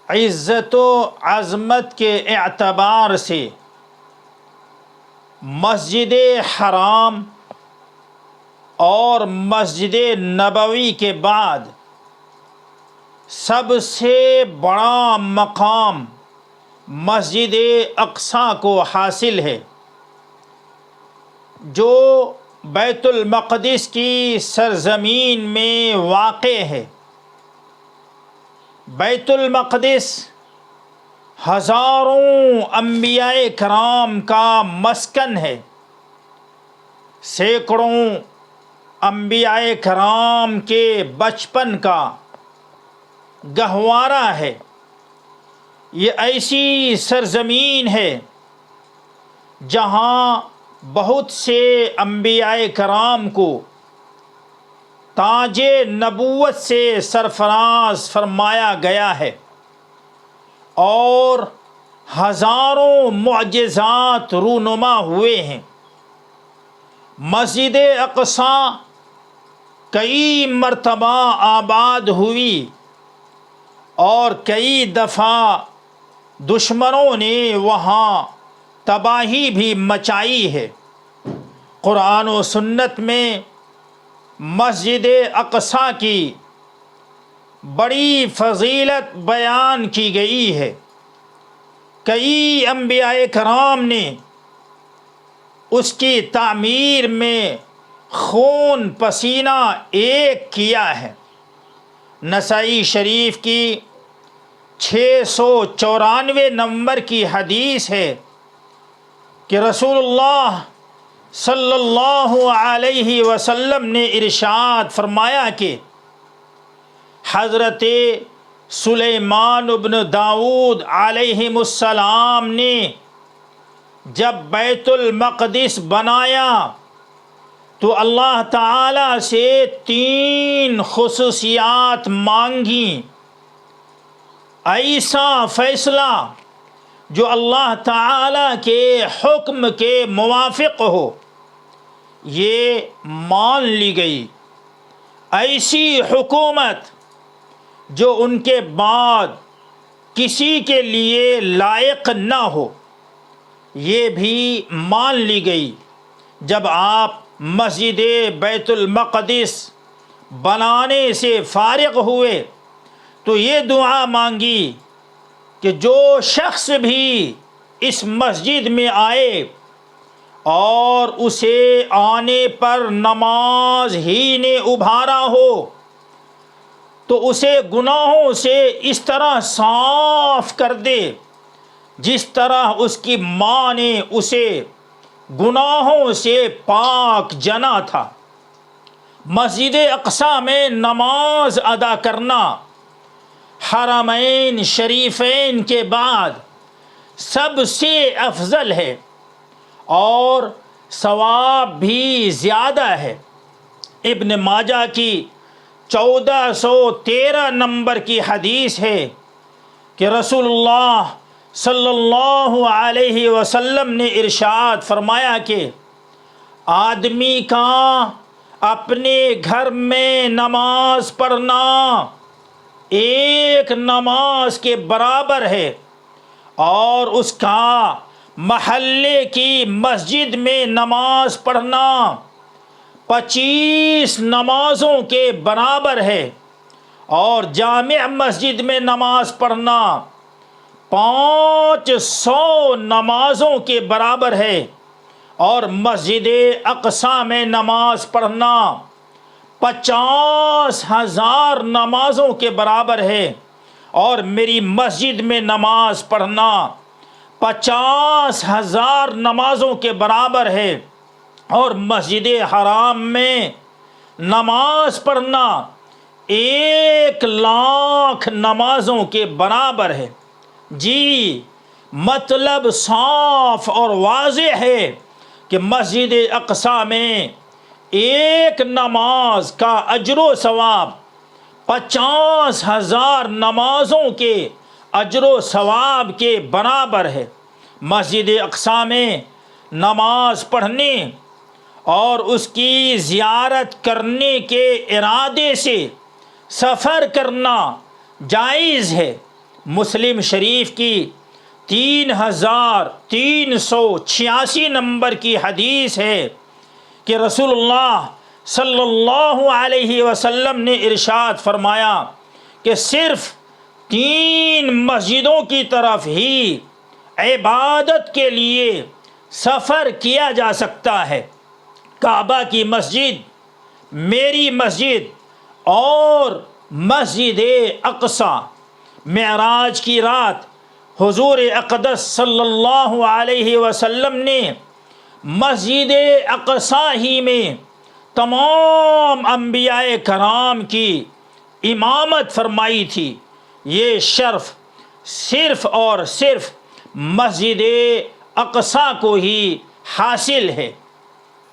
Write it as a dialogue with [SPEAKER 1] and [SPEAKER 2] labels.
[SPEAKER 1] عزت و عظمت کے اعتبار سے مسجد حرام اور مسجد نبوی کے بعد سب سے بڑا مقام مسجد اقصی کو حاصل ہے، جو بیت المقدس کی سرزمین میں واقع ہے۔ بیت المقدس ہزاروں انبیاء کرام کا مسکن ہے، سینکڑوں انبیاء کرام کے بچپن کا گہوارہ ہے۔ یہ ایسی سرزمین ہے جہاں بہت سے انبیاء کرام کو تاج نبوت سے سرفراز فرمایا گیا ہے، اور ہزاروں معجزات رونما ہوئے ہیں۔ مسجد اقصی کئی مرتبہ آباد ہوئی اور کئی دفعہ دشمنوں نے وہاں تباہی بھی مچائی ہے۔ قرآن و سنت میں مسجد اقصی کی بڑی فضیلت بیان کی گئی ہے۔ کئی انبیاء کرام نے اس کی تعمیر میں خون پسینہ ایک کیا ہے۔ نسائی شریف کی 694 نمبر کی حدیث ہے کہ رسول اللہ صلی اللہ علیہ وسلم نے ارشاد فرمایا کہ حضرت سلیمان بن داؤد علیہ السلام نے جب بیت المقدس بنایا تو اللہ تعالی سے 3 خصوصیات مانگیں، ایسا فیصلہ جو اللہ تعالی کے حکم کے موافق ہو، یہ مان لی گئی۔ ایسی حکومت جو ان کے بعد کسی کے لیے لائق نہ ہو، یہ بھی مان لی گئی۔ جب آپ مسجد بیت المقدس بنانے سے فارغ ہوئے تو یہ دعا مانگی کہ جو شخص بھی اس مسجد میں آئے اور اسے آنے پر نماز ہی نے ابھارا ہو تو اسے گناہوں سے اس طرح صاف کر دے جس طرح اس کی ماں نے اسے گناہوں سے پاک جنا تھا۔ مسجد اقصی میں نماز ادا کرنا حرمین شریفین کے بعد سب سے افضل ہے اور ثواب بھی زیادہ ہے۔ ابن ماجہ کی 1413 نمبر کی حدیث ہے کہ رسول اللہ صلی اللہ علیہ وسلم نے ارشاد فرمایا کہ آدمی کا اپنے گھر میں نماز پڑھنا ایک نماز کے برابر ہے، اور اس کا محلے کی مسجد میں نماز پڑھنا 25 نمازوں کے برابر ہے، اور جامع مسجد میں نماز پڑھنا 500 نمازوں کے برابر ہے، اور مسجد اقصی میں نماز پڑھنا 50,000 نمازوں کے برابر ہے، اور میری مسجد میں نماز پڑھنا 50,000 نمازوں کے برابر ہے، اور مسجد حرام میں نماز پڑھنا 1,00,000 نمازوں کے برابر ہے۔ جی، مطلب صاف اور واضح ہے کہ مسجد اقصی میں ایک نماز کا اجر و ثواب 50,000 نمازوں کے اجر و ثواب کے برابر ہے۔ مسجد اقصی میں نماز پڑھنے اور اس کی زیارت کرنے کے ارادے سے سفر کرنا جائز ہے، مسلم شریف کی 3386 نمبر کی حدیث ہے کہ رسول اللہ صلی اللہ علیہ وسلم نے ارشاد فرمایا کہ صرف 3 مسجدوں کی طرف ہی عبادت کے لیے سفر کیا جا سکتا ہے، کعبہ کی مسجد، میری مسجد اور مسجد اقصی۔ معراج کی رات حضور اقدس صلی اللہ علیہ وسلم نے مسجد اقصی ہی میں تمام انبیاء کرام کی امامت فرمائی تھی۔ یہ شرف صرف اور صرف مسجد اقصی کو ہی حاصل ہے۔